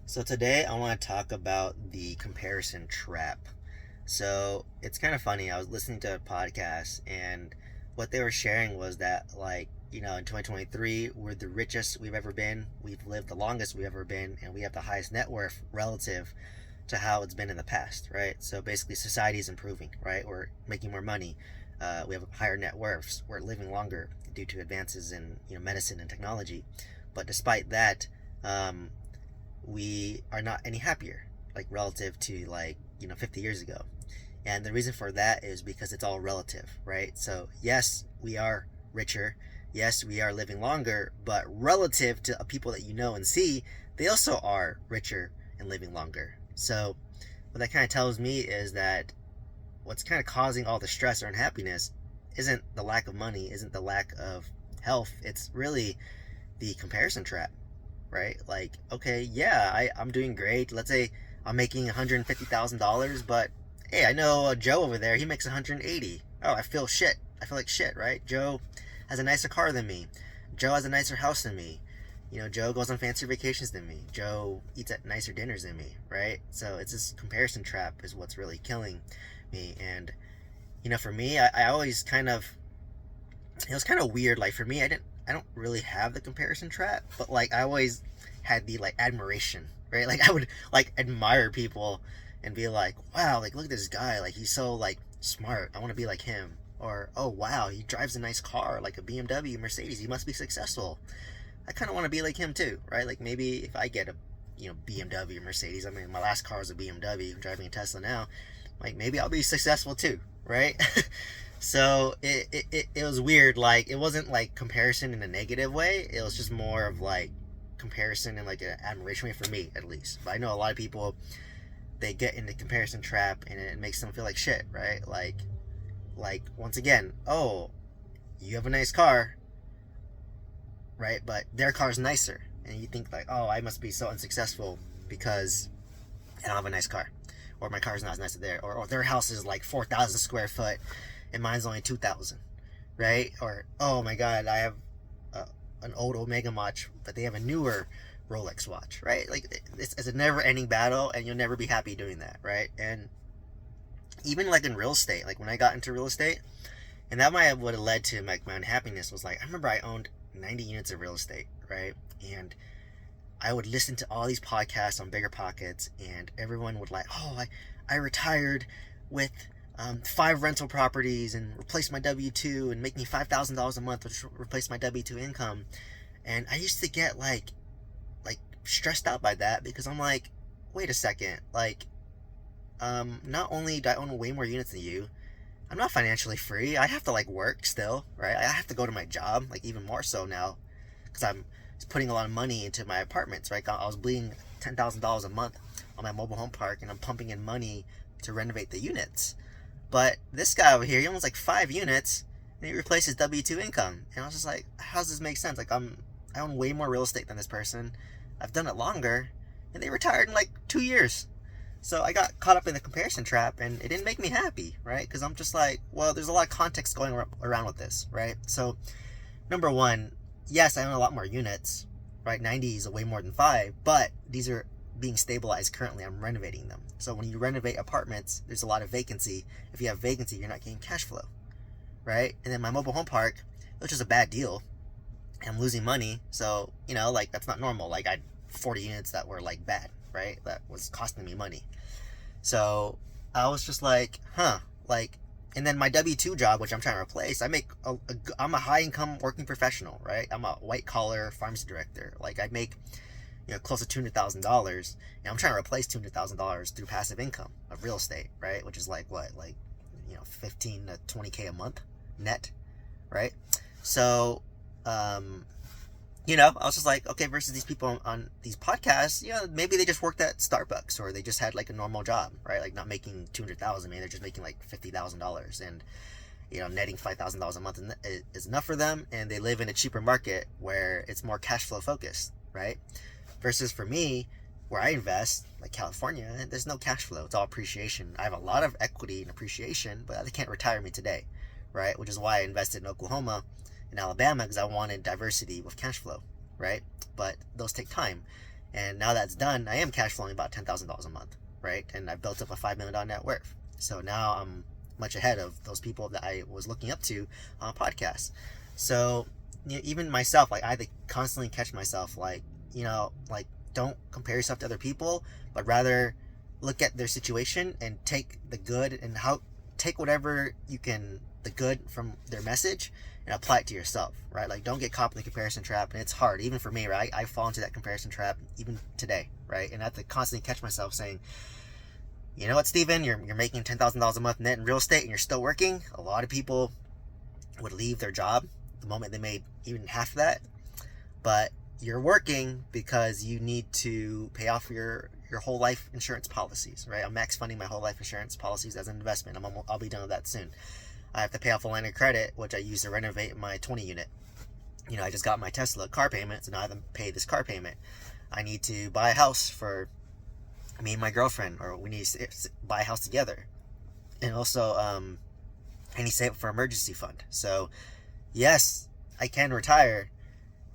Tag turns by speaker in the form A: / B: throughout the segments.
A: So today I want to talk about the comparison trap. So it's kind of funny. I was listening to a podcast and what they were sharing was that in 2023 we're the richest we've ever been. We've lived the longest we've ever been and we have the highest net worth relative to how it's been in the past, right? So basically society is improving, right? We're making more money. We have higher net worths. We're living longer due to advances in medicine and technology. But despite that, um, we are not any happier, like relative to 50 years ago. And the reason for that is because it's all relative, right? So yes, we are richer. Yes, we are living longer, but relative to people that you know and see, they also are richer and living longer. So what that kind of tells me is that what's kind of causing all the stress or unhappiness isn't the lack of money, isn't the lack of health. It's really the comparison trap, right? Like, okay, yeah, I'm doing great. Let's say I'm making $150,000, but hey, I know Joe over there, he makes 180. Oh, I feel shit. I feel like shit, right? Joe has a nicer car than me. Joe has a nicer house than me. Joe goes on fancier vacations than me. Joe eats at nicer dinners than me, right? So it's this comparison trap is what's really killing me. And, for me, I always it was kind of weird. Like for me, I don't really have the comparison trap, but like I always had the admiration, right? Like I would admire people and be like, wow, like look at this guy, like he's so smart. I want to be like him. Or oh wow, he drives a nice car, like a BMW, Mercedes. He must be successful. I kind of want to be like him too, right? Like maybe if I get a BMW, Mercedes. I mean, my last car was a BMW. I'm driving a Tesla now. Like maybe I'll be successful too, right? So it was weird. Like it wasn't like comparison in a negative way. It was just more of like comparison and like an admiration way for me at least. But I know a lot of people, they get in the comparison trap and it makes them feel like shit, right? Like once again, oh, you have a nice car, right? But their car's nicer, and you think like, oh, I must be so unsuccessful because I don't have a nice car, or my car's not as nice as theirs, or their house is like 4,000 square foot and mine's only 2,000, right? Or oh my god, I have an old Omega watch, but they have a newer Rolex watch, right? Like it's a never-ending battle, and you'll never be happy doing that, right? And even like in real estate, like when I got into real estate, and that might have would have led to my unhappiness was like I remember I owned 90 units of real estate, right? And I would listen to all these podcasts on Bigger Pockets, and everyone would like, oh, I retired with 5 rental properties and replaced my W-2 and make me $5,000 a month, which replaced my W-2 income. And I used to get like stressed out by that because I'm like, wait a second, not only do I own way more units than you, I'm not financially free. I have to work still, right? I have to go to my job, like even more so now, because I'm putting a lot of money into my apartments, right? I was bleeding $10,000 a month on my mobile home park, and I'm pumping in money to renovate the units. But this guy over here, he owns like 5 units, and he replaces W-2 income, and I was just like, how does this make sense? Like I own way more real estate than this person. I've done it longer, and they retired in like 2 years. So I got caught up in the comparison trap, and it didn't make me happy, right? Because I'm just like, well, there's a lot of context going around with this, right? So number one, yes, I own a lot more units, right? 90 is way more than 5, but these are being stabilized currently. I'm renovating them. So when you renovate apartments, there's a lot of vacancy. If you have vacancy, you're not getting cash flow, right? And then my mobile home park, which is a bad deal, and I'm losing money. So, that's not normal. Like I had 40 units that were bad, right? That was costing me money. So I was just like, huh, and then my W-2 job, which I'm trying to replace, I'm a high income working professional, right? I'm a white collar pharmacy director. Like I make, close to $200,000, and I'm trying to replace $200,000 through passive income of real estate, right? Which is like what, 15 to 20K a month net, right? So, I was just like, okay, versus these people on these podcasts, maybe they just worked at Starbucks, or they just had a normal job, right? Like not making 200,000, maybe they're just making $50,000, and netting $5,000 a month is enough for them, and they live in a cheaper market where it's more cash flow focused, right? Versus for me, where I invest, like California, there's no cash flow. It's all appreciation. I have a lot of equity and appreciation, but they can't retire me today, right? Which is why I invested in Oklahoma, in Alabama, because I wanted diversity with cash flow, right? But those take time. And now that's done, I am cash flowing about $10,000 a month, right? And I've built up a $5 million net worth. So now I'm much ahead of those people that I was looking up to on podcasts. So even myself, like I have to constantly catch myself, like, like don't compare yourself to other people, but rather look at their situation and take the good and take whatever you can, the good from their message, and apply it to yourself, right? Like don't get caught in the comparison trap. And it's hard, even for me, right? I fall into that comparison trap even today, right? And I have to constantly catch myself saying, you know what, Steven, you're making $10,000 a month net in real estate and you're still working. A lot of people would leave their job the moment they made even half of that, but you're working because you need to pay off your whole life insurance policies, right? I'm max funding my whole life insurance policies as an investment. I'll be done with that soon. I have to pay off a line of credit, which I use to renovate my 20 unit. I just got my Tesla car payment, so now I have to pay this car payment. I need to buy a house for me and my girlfriend, or we need to buy a house together. And also, I need to save up for emergency fund. So, yes, I can retire.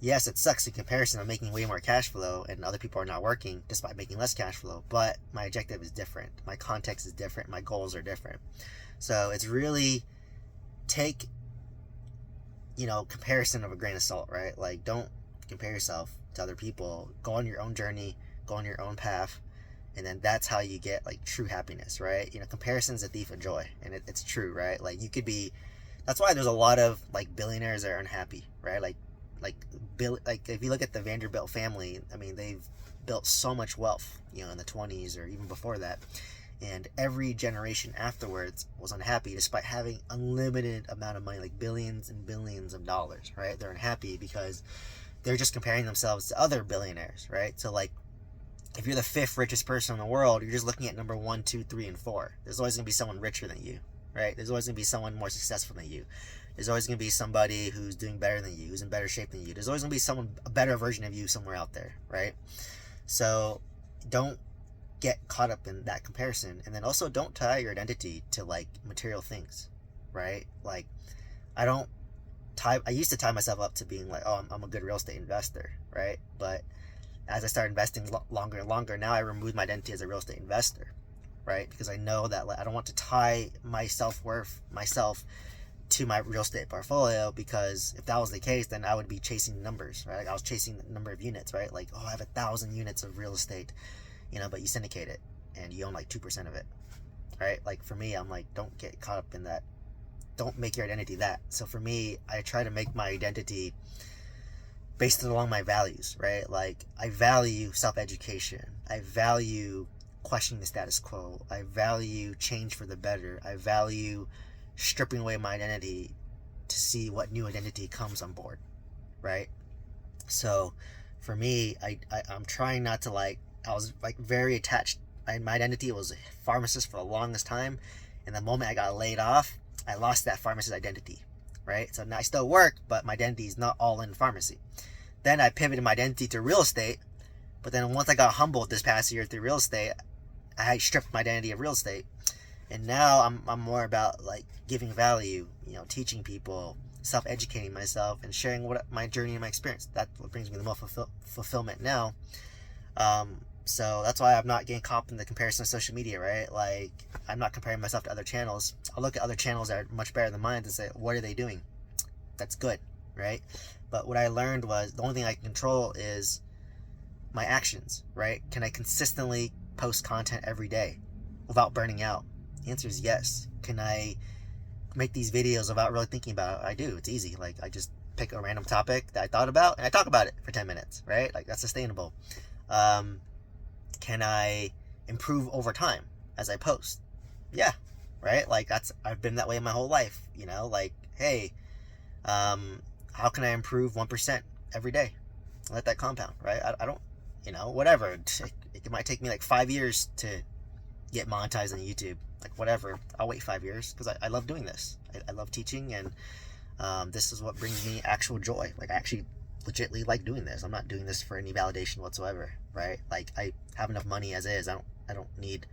A: Yes, it sucks in comparison. I'm making way more cash flow and other people are not working despite making less cash flow. But my objective is different. My context is different. My goals are different. So it's really take, comparison of a grain of salt, right? Like don't compare yourself to other people. Go on your own journey. Go on your own path. And then that's how you get like true happiness, right? Comparison's a thief of joy. And it's true, right? Like you could be, that's why there's a lot of like billionaires that are unhappy, right? Like if you look at the Vanderbilt family, I mean, they've built so much wealth, in the 20s or even before that. And every generation afterwards was unhappy despite having unlimited amount of money, like billions and billions of dollars, right? They're unhappy because they're just comparing themselves to other billionaires, right? So like, if you're the fifth richest person in the world, you're just looking at number 1, 2, 3, and 4. There's always going to be someone richer than you, right? There's always going to be someone more successful than you. There's always going to be somebody who's doing better than you, who's in better shape than you. There's always going to be a better version of you somewhere out there, right? So don't get caught up in that comparison. And then also don't tie your identity to like material things, right? Like I used to tie myself up to being like, oh, I'm a good real estate investor, right? But as I started investing longer and longer, now I removed my identity as a real estate investor, right? Because I know that I don't want to tie my self-worth, myself, to my real estate portfolio, because if that was the case, then I would be chasing numbers, right? Like I was chasing the number of units, right? Like, oh, I have 1,000 units of real estate, but you syndicate it and you own like 2% of it, right? Like for me, I'm like, don't get caught up in that. Don't make your identity that. So for me, I try to make my identity based along my values, right? Like I value self-education. I value questioning the status quo. I value change for the better. I value stripping away my identity to see what new identity comes on board, right? So for me, I'm trying not to I was like very attached. My identity was a pharmacist for the longest time, and the moment I got laid off, I lost that pharmacist identity, right? So now I still work, but my identity is not all in pharmacy. Then I pivoted my identity to real estate, but then once I got humbled this past year through real estate, I stripped my identity of real estate. And now I'm more about like giving value, teaching people, self-educating myself, and sharing what my journey and my experience. That's what brings me the most fulfillment now. So that's why I'm not getting caught in the comparison of social media, right? Like I'm not comparing myself to other channels. I'll look at other channels that are much better than mine and say, what are they doing? That's good, right? But what I learned was the only thing I can control is my actions, right? Can I consistently post content every day without burning out? The answer is yes. Can I make these videos without really thinking about it? I do. It's easy. Like I just pick a random topic that I thought about and I talk about it for 10 minutes, right? Like that's sustainable. Can I improve over time as I post? Yeah, right? Like I've been that way my whole life, like, hey, how can I improve 1% every day? Let that compound, right? I don't, whatever. It might take me like 5 years to get monetized on YouTube. Like whatever, I'll wait 5 years because I love doing this. I love teaching, and this is what brings me actual joy. Like I actually legitimately like doing this. I'm not doing this for any validation whatsoever, right? Like I have enough money as is. I don't need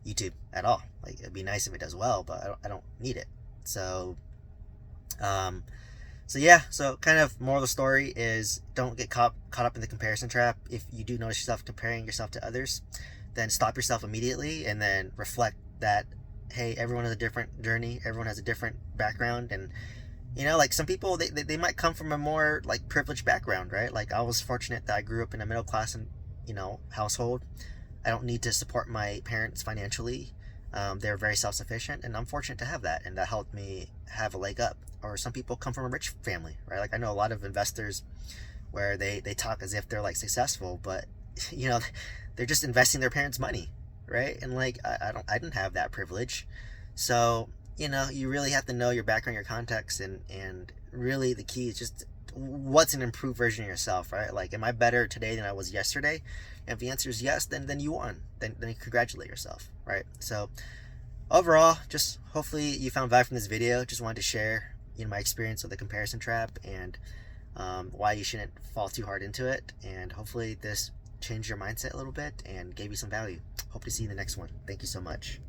A: YouTube at all. Like it'd be nice if it does well, but I don't need it. So So yeah, so kind of moral of the story is don't get caught up in the comparison trap. If you do notice yourself comparing yourself to others, then stop yourself immediately and then reflect that, hey, everyone has a different journey, everyone has a different background. And like some people, they might come from a more like privileged background, right? Like I was fortunate that I grew up in a middle class and household. I don't need to support my parents financially. They're very self-sufficient, and I'm fortunate to have that, and that helped me have a leg up. Or some people come from a rich family, right? Like I know a lot of investors where they talk as if they're like successful, but you know they're just investing their parents' money, right? And like I didn't have that privilege. So you really have to know your background, your context, and really the key is just what's an improved version of yourself, right? Like, am I better today than I was yesterday? And if the answer is yes, then you won. Then you congratulate yourself, right? So overall, just hopefully you found value from this video. Just wanted to share my experience with the comparison trap, and why you shouldn't fall too hard into it. And hopefully this changed your mindset a little bit and gave you some value. Hope to see you in the next one. Thank you so much.